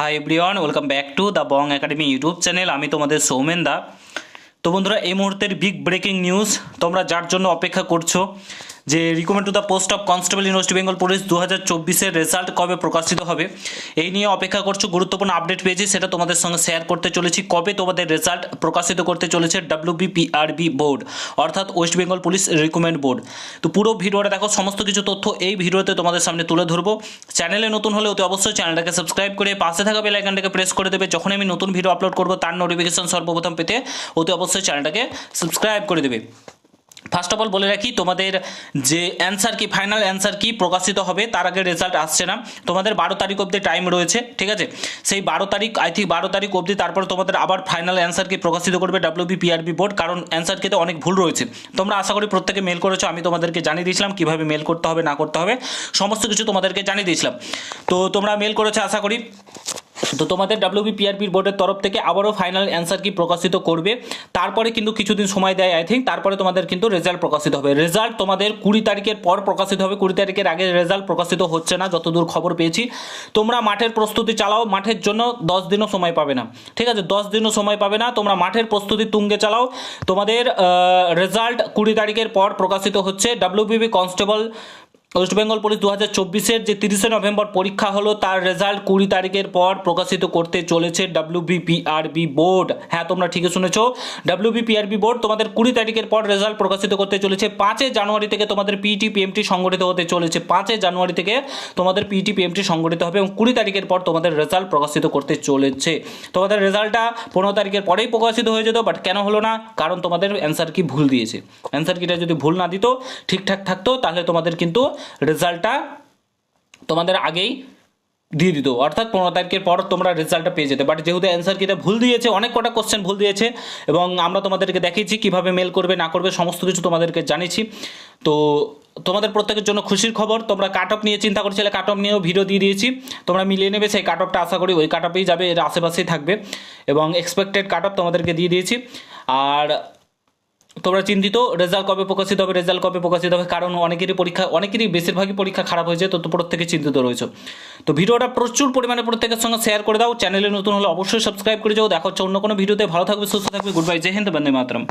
Hi everyone, welcome back to the Bong academy YouTube channel. আমি তোমাদের সৌমেন দা। তো বন্ধুরা, এই মুহূর্তের বিগ ব্রেকিং নিউজ, তোমরা যার জন্য অপেক্ষা করছো যে recommend to the post of constable in West Bengal police 2024-এর রেজাল্ট কবে প্রকাশিত হবে, এই নিয়ে অপেক্ষা করছো। গুরুত্বপূর্ণ আপডেট পেয়েছি, সেটা তোমাদের সঙ্গে শেয়ার করতে চলেছি। কবে তোমাদের রেজাল্ট প্রকাশিত করতে চলেছে WBPRB বোর্ড, অর্থাৎ West Bengal police recruitment board. তো পুরো ভিডিওটা দেখো, সমস্ত কিছু তথ্য এই ভিডিওতে তোমাদের সামনে তুলে ধরবো। চ্যানেলে নতুন হলে অতি অবশ্যই চ্যানেলটাকে সাবস্ক্রাইব করে পাশে থাকা বেল আইকনটাকে প্রেস করে দেবে। যখন আমি নতুন ভিডিও আপলোড করবো তার নোটিফিকেশন সর্বপ্রথম পেতে অতি অবশ্যই চ্যানেলটাকে সাবস্ক্রাইব করে দেবে। ফার্স্ট অফ অল বলে রাখি, তোমাদের যে অ্যান্সার কি, ফাইনাল অ্যান্সার কি প্রকাশিত হবে তার আগে রেজাল্ট আসছে না। তোমাদের 12 তারিখ অবধি টাইম রয়েছে, ঠিক আছে? সেই 12 তারিখ, আই থিঙ্ক 12 তারিখ অবধি, তারপর তোমাদের আবার ফাইনাল অ্যান্সার কি প্রকাশিত করবে WBPRB বোর্ড, কারণ অ্যান্সার কিতে অনেক ভুল রয়েছে। তোমরা আশা করি প্রত্যেকে মেল করেছো, আমি তোমাদেরকে জানিয়ে দিয়েছিলাম কীভাবে মেল করতে হবে না করতে হবে, সমস্ত কিছু তোমাদেরকে জানিয়ে দিয়েছিলাম। তো তোমরা মেল করেছো আশা করি। তো তোমাদের WBPRB বোর্ডের তরফ থেকে আবারও ফাইনাল অ্যান্সার কি প্রকাশিত করবে, তারপরে কিন্তু কিছুদিন সময় দেয় আই থিঙ্ক, তারপরে তোমাদের কিন্তু রেজাল্ট প্রকাশিত হবে। রেজাল্ট তোমাদের 20 তারিখের পর প্রকাশিত হবে। 20 তারিখের আগে রেজাল্ট প্রকাশিত হচ্ছে না যতদূর খবর পেয়েছি। তোমরা মাঠের প্রস্তুতি চালাও, মাঠের জন্য 10 দিনও সময় পাবে না, ঠিক আছে? 10 দিনও সময় পাবে না, তোমরা মাঠের প্রস্তুতি তুঙ্গে চালাও। তোমাদের রেজাল্ট 20 তারিখের পর প্রকাশিত হচ্ছে। WBP constable West Bengal police 2024-এর যে 30শে নভেম্বর পরীক্ষা হলো, তার রেজাল্ট 20 তারিখের পর প্রকাশিত করতে চলেছে WBPRB বোর্ড। হ্যাঁ, তোমরা ঠিকই শুনেছো, WBPRB বোর্ড তোমাদের 20 তারিখের পর রেজাল্ট প্রকাশিত করতে চলেছে। 5 জানুয়ারি থেকে তোমাদের PET PMT সংগঠিত হতে চলেছে। 5 জানুয়ারি থেকে তোমাদের PET PMT সংগঠিত হবে এবং 20 তারিখের পর তোমাদের রেজাল্ট প্রকাশিত করতে চলেছে। তোমাদের রেজাল্টটা 15 তারিখের পরেই প্রকাশিত হয়ে যেত, বাট কেন হলো না? কারণ তোমাদের অ্যান্সার কি ভুল দিয়েছে। অ্যান্সার কিটা যদি ভুল না দিত, ঠিকঠাক থাকতো, তাহলে তোমাদের কিন্তু রেজাল্টটা তোমাদের আগেই দিয়ে দিত, অর্থাৎ 15 তারিখের পর তোমরা রেজাল্টটা পেয়ে যেতে। বাট যেহেতু অ্যান্সার কিটা ভুল দিয়েছে, অনেক কটা কোশ্চেন ভুল দিয়েছে, এবং আমরা তোমাদেরকে দেখিয়েছি কীভাবে মেল করবে না করবে, সমস্ত কিছু তোমাদেরকে জানিয়েছি। তো তোমাদের প্রত্যেকের জন্য খুশির খবর, তোমরা কাট অফ নিয়ে চিন্তা করছিলে, কাট অফ নিয়েও ভিডিও দিয়ে দিয়েছি, তোমরা মিলিয়ে নেবে। সেই কাট অফটা আশা করি ওই কাট অফেই যাবে, এর আশেপাশেই থাকবে, এবং এক্সপেক্টেড কাট অফ তোমাদেরকে দিয়ে দিয়েছি। আর তোমরা চিন্তিত রেজাল্ট কবে প্রকাশিত হবে, রেজাল্ট কবে প্রকাশিত হবে, কারণ অনেকেরই বেশিরভাগই পরীক্ষা খারাপ হয়েছে, তো প্রত্যেকে চিন্তিত রয়েছে। তো ভিডিওটা প্রচুর পরিমাণে প্রত্যেকের সঙ্গে শেয়ার করে দাও। চ্যানেলে নতুন হলে অবশ্যই সাবস্ক্রাইব করে যাও। দেখা হচ্ছে অন্য কোনো ভিডিওতে। ভালো থাকবে, সুস্থ থাকবে। গুড বাই, জয় হিন্দ, বন্দে মাতরম।